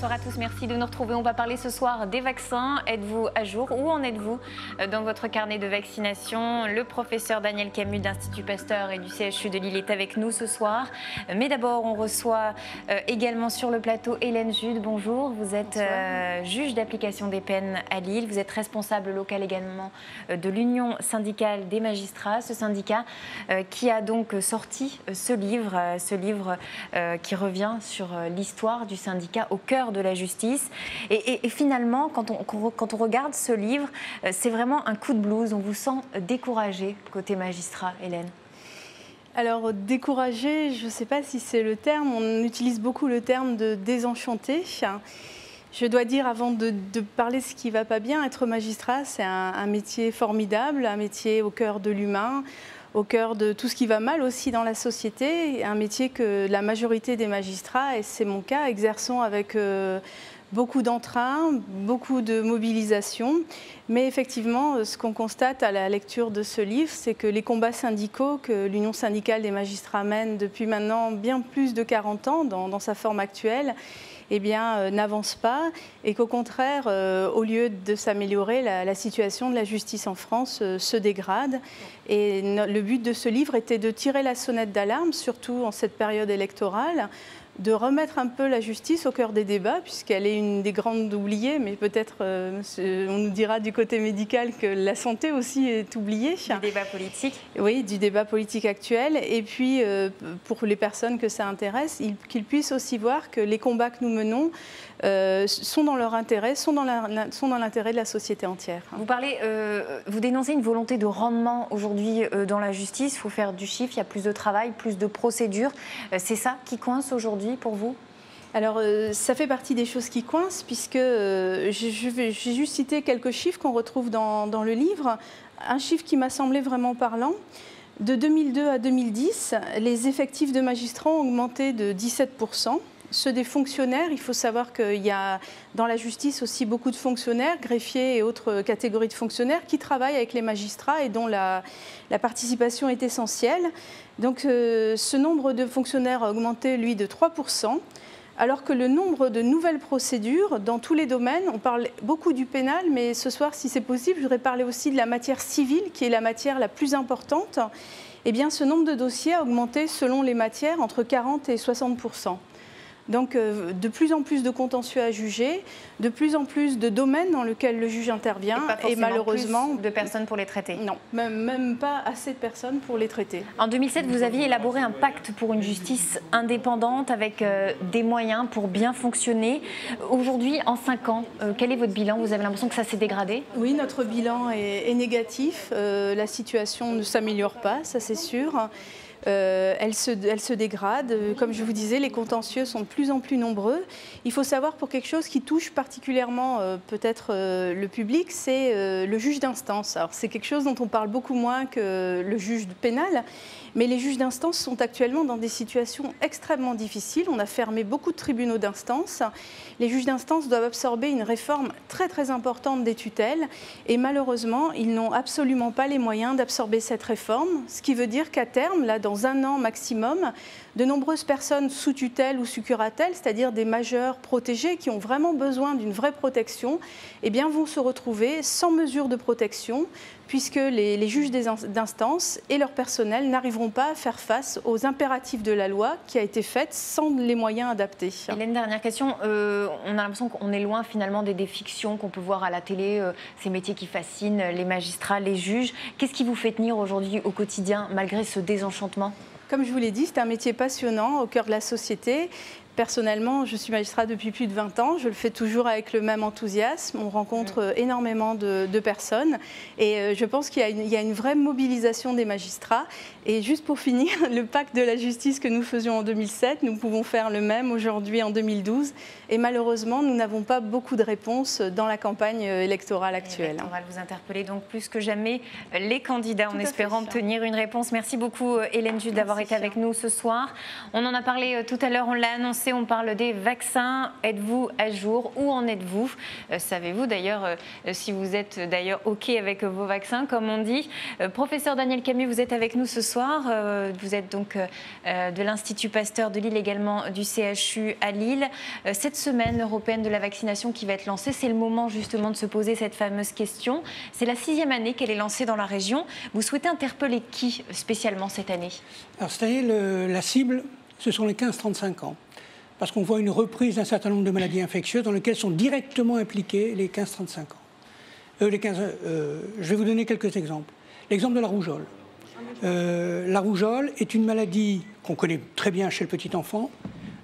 bonsoir à tous, merci de nous retrouver. On va parler ce soir des vaccins. Êtes-vous à jour? Où en êtes-vous dans votre carnet de vaccination? Le professeur Daniel Camus d'Institut Pasteur et du CHU de Lille est avec nous ce soir. Mais d'abord, on reçoit également sur le plateau Hélène Jude. Bonjour, vous êtes juge d'application des peines à Lille. Vous êtes responsable local également de l'Union syndicale des magistrats. Ce syndicat qui a donc sorti ce livre qui revient sur l'histoire du syndicat au cœur de la justice. Et finalement, quand on regarde ce livre, c'est vraiment un coup de blues. On vous sent découragé côté magistrat, Hélène? Alors, découragé, je ne sais pas si c'est le terme. On utilise beaucoup le terme de désenchanté. Je dois dire, avant de parler de ce qui ne va pas bien, être magistrat, c'est un métier formidable, un métier au cœur de l'humain, au cœur de tout ce qui va mal aussi dans la société, un métier que la majorité des magistrats, et c'est mon cas, exerçons avec beaucoup d'entrain, beaucoup de mobilisation. Mais effectivement, ce qu'on constate à la lecture de ce livre, c'est que les combats syndicaux que l'Union syndicale des magistrats mène depuis maintenant bien plus de 40 ans dans sa forme actuelle, eh bien, n'avance pas et qu'au contraire, au lieu de s'améliorer, la situation de la justice en France se dégrade. Et le but de ce livre était de tirer la sonnette d'alarme, surtout en cette période électorale, de remettre un peu la justice au cœur des débats, puisqu'elle est une des grandes oubliées, mais peut-être on nous dira du côté médical que la santé aussi est oubliée. Du débat politique. Oui, du débat politique actuel. Et puis, pour les personnes que ça intéresse, qu'ils puissent aussi voir que les combats que nous menons sont dans leur intérêt, sont dans l'intérêt de la société entière. Vous parlez, vous dénoncez une volonté de rendement aujourd'hui dans la justice. Il faut faire du chiffre, il y a plus de travail, plus de procédures. C'est ça qui coince aujourd'hui pour vous? Alors, ça fait partie des choses qui coincent, puisque j'ai juste cité quelques chiffres qu'on retrouve dans le livre. Un chiffre qui m'a semblé vraiment parlant. De 2002 à 2010, les effectifs de magistrats ont augmenté de 17%. Ceux des fonctionnaires, il faut savoir qu'il y a dans la justice aussi beaucoup de fonctionnaires, greffiers et autres catégories de fonctionnaires qui travaillent avec les magistrats et dont la participation est essentielle. Donc ce nombre de fonctionnaires a augmenté, lui, de 3%, alors que le nombre de nouvelles procédures dans tous les domaines, on parle beaucoup du pénal, mais ce soir, si c'est possible, je voudrais parler aussi de la matière civile, qui est la matière la plus importante. Eh bien, ce nombre de dossiers a augmenté selon les matières entre 40 et 60%. Donc de plus en plus de contentieux à juger, de plus en plus de domaines dans lesquels le juge intervient et malheureusement plus de personnes pour les traiter. Non, même pas assez de personnes pour les traiter. En 2007, vous aviez élaboré un pacte pour une justice indépendante avec des moyens pour bien fonctionner. Aujourd'hui, en 5 ans, quel est votre bilan? Vous avez l'impression que ça s'est dégradé? Oui, notre bilan est négatif. La situation ne s'améliore pas, ça c'est sûr. Elle se dégrade. Comme je vous disais, les contentieux sont de plus en plus nombreux. Il faut savoir, pour quelque chose qui touche particulièrement peut-être le public, c'est le juge d'instance. Alors c'est quelque chose dont on parle beaucoup moins que le juge pénal, mais les juges d'instance sont actuellement dans des situations extrêmement difficiles. On a fermé beaucoup de tribunaux d'instance. Les juges d'instance doivent absorber une réforme très très importante des tutelles et malheureusement, ils n'ont absolument pas les moyens d'absorber cette réforme, ce qui veut dire qu'à terme, là, dans 1 an maximum, de nombreuses personnes sous tutelle ou sous curatelle, c'est-à-dire des majeurs protégés qui ont vraiment besoin d'une vraie protection, eh bien, vont se retrouver sans mesure de protection, puisque les juges d'instance et leur personnel n'arriveront pas à faire face aux impératifs de la loi qui a été faite sans les moyens adaptés. Hélène, dernière question. On a l'impression qu'on est loin finalement des fictions qu'on peut voir à la télé, ces métiers qui fascinent les magistrats, les juges. Qu'est-ce qui vous fait tenir aujourd'hui au quotidien malgré ce désenchantement? Comme je vous l'ai dit, c'est un métier passionnant au cœur de la société. Personnellement, je suis magistrat depuis plus de 20 ans. Je le fais toujours avec le même enthousiasme. On rencontre énormément de personnes. Et je pense qu'il y a une vraie mobilisation des magistrats. Et juste pour finir, le pacte de la justice que nous faisions en 2007, nous pouvons faire le même aujourd'hui en 2012. Et malheureusement, nous n'avons pas beaucoup de réponses dans la campagne électorale actuelle. On va vous interpeller donc plus que jamais les candidats en espérant obtenir une réponse. Merci beaucoup Hélène Jude d'avoir été avec nous ce soir. On en a parlé tout à l'heure, on l'a annoncé. RMC, on parle des vaccins. Êtes-vous à jour? Où en êtes-vous? Savez-vous d'ailleurs si vous êtes d'ailleurs OK avec vos vaccins, comme on dit? Professeur Daniel Camus, vous êtes avec nous ce soir. Vous êtes donc de l'Institut Pasteur de Lille, également du CHU à Lille. Cette semaine européenne de la vaccination qui va être lancée, c'est le moment justement de se poser cette fameuse question. C'est la 6e année qu'elle est lancée dans la région. Vous souhaitez interpeller qui spécialement cette année? Alors cette année, la cible, ce sont les 15-35 ans. Parce qu'on voit une reprise d'un certain nombre de maladies infectieuses dans lesquelles sont directement impliqués les 15-35 ans. Je vais vous donner quelques exemples. L'exemple de la rougeole. La rougeole est une maladie qu'on connaît très bien chez le petit enfant,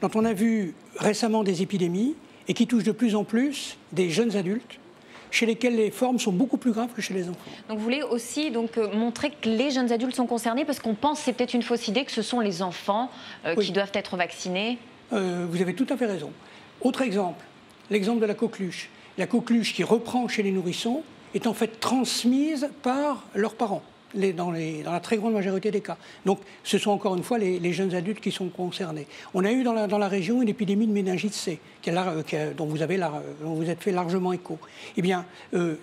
dont on a vu récemment des épidémies et qui touche de plus en plus des jeunes adultes, chez lesquels les formes sont beaucoup plus graves que chez les enfants. Donc vous voulez aussi montrer que les jeunes adultes sont concernés, parce qu'on pense, c'est peut-être une fausse idée, que ce sont les enfants qui doivent être vaccinés. Vous avez tout à fait raison. Autre exemple, l'exemple de la coqueluche. La coqueluche qui reprend chez les nourrissons est en fait transmise par leurs parents, dans la très grande majorité des cas. Donc ce sont encore une fois les jeunes adultes qui sont concernés. On a eu dans la région une épidémie de méningite C, dont vous êtes fait largement écho. Eh bien,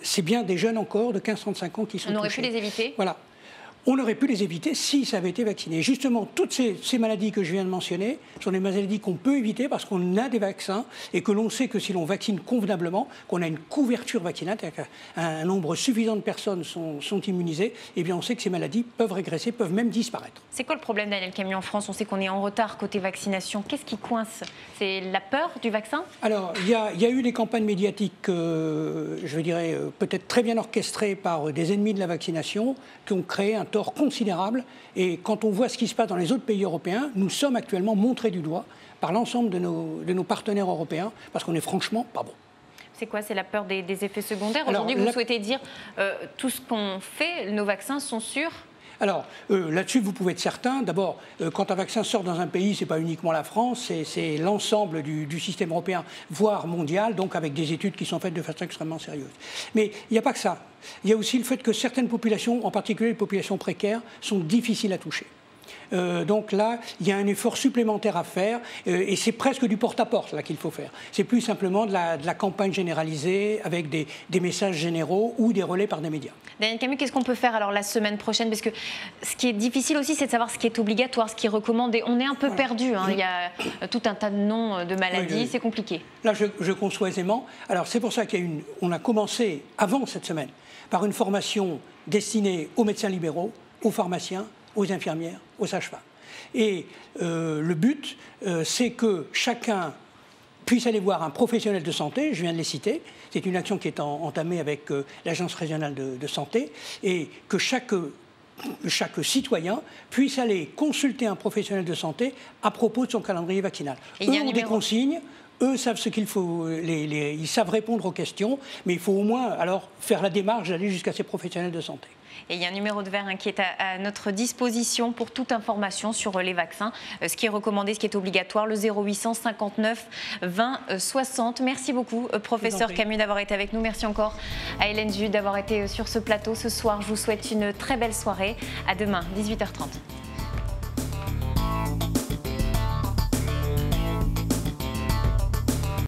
c'est bien des jeunes encore de 15-35 ans qui sont touchés. On aurait pu les éviter? Voilà. On aurait pu les éviter si ça avait été vacciné. Justement, toutes ces maladies que je viens de mentionner sont des maladies qu'on peut éviter parce qu'on a des vaccins et que l'on sait que si l'on vaccine convenablement, qu'on a une couverture vaccinale, un nombre suffisant de personnes sont immunisées, eh bien on sait que ces maladies peuvent régresser, peuvent même disparaître. C'est quoi le problème, Daniel Camus, en France? On sait qu'on est en retard côté vaccination. Qu'est-ce qui coince? C'est la peur du vaccin? Alors, il y a eu des campagnes médiatiques, je dirais, peut-être très bien orchestrées par des ennemis de la vaccination qui ont créé un tort considérable. Et quand on voit ce qui se passe dans les autres pays européens, nous sommes actuellement montrés du doigt par l'ensemble de nos partenaires européens, parce qu'on n'est franchement pas bon. C'est quoi? C'est la peur des effets secondaires? Aujourd'hui, vous souhaitez dire tout ce qu'on fait, nos vaccins sont sûrs? Alors, là-dessus, vous pouvez être certain. D'abord, quand un vaccin sort dans un pays, ce n'est pas uniquement la France, c'est l'ensemble du système européen, voire mondial, donc avec des études qui sont faites de façon extrêmement sérieuse. Mais il n'y a pas que ça. Il y a aussi le fait que certaines populations, en particulier les populations précaires, sont difficiles à toucher. Donc là, il y a un effort supplémentaire à faire et c'est presque du porte-à-porte là qu'il faut faire. C'est plus simplement de la campagne généralisée avec des messages généraux ou des relais par des médias. Daniel Camus, qu'est-ce qu'on peut faire alors la semaine prochaine? Parce que ce qui est difficile aussi, c'est de savoir ce qui est obligatoire, ce qui est recommandé. On est un peu perdu, hein. Il y a tout un tas de noms de maladies, c'est compliqué. Là, je conçois aisément. Alors c'est pour ça qu'on a commencé avant cette semaine par une formation destinée aux médecins libéraux, aux pharmaciens, aux infirmières, aux sages-femmes. Et le but, c'est que chacun puisse aller voir un professionnel de santé, je viens de les citer, c'est une action qui est entamée avec l'Agence régionale de santé, et que chaque citoyen puisse aller consulter un professionnel de santé à propos de son calendrier vaccinal. Eux ont des consignes. Eux savent ce qu'il faut, ils savent répondre aux questions, mais il faut au moins alors faire la démarche d'aller jusqu'à ces professionnels de santé. Et il y a un numéro de verre qui est à notre disposition pour toute information sur les vaccins, ce qui est recommandé, ce qui est obligatoire, le 0800 59 20 60. Merci beaucoup, professeur Camus, d'avoir été avec nous. Merci encore à Hélène Jude d'avoir été sur ce plateau ce soir. Je vous souhaite une très belle soirée. À demain, 18h30.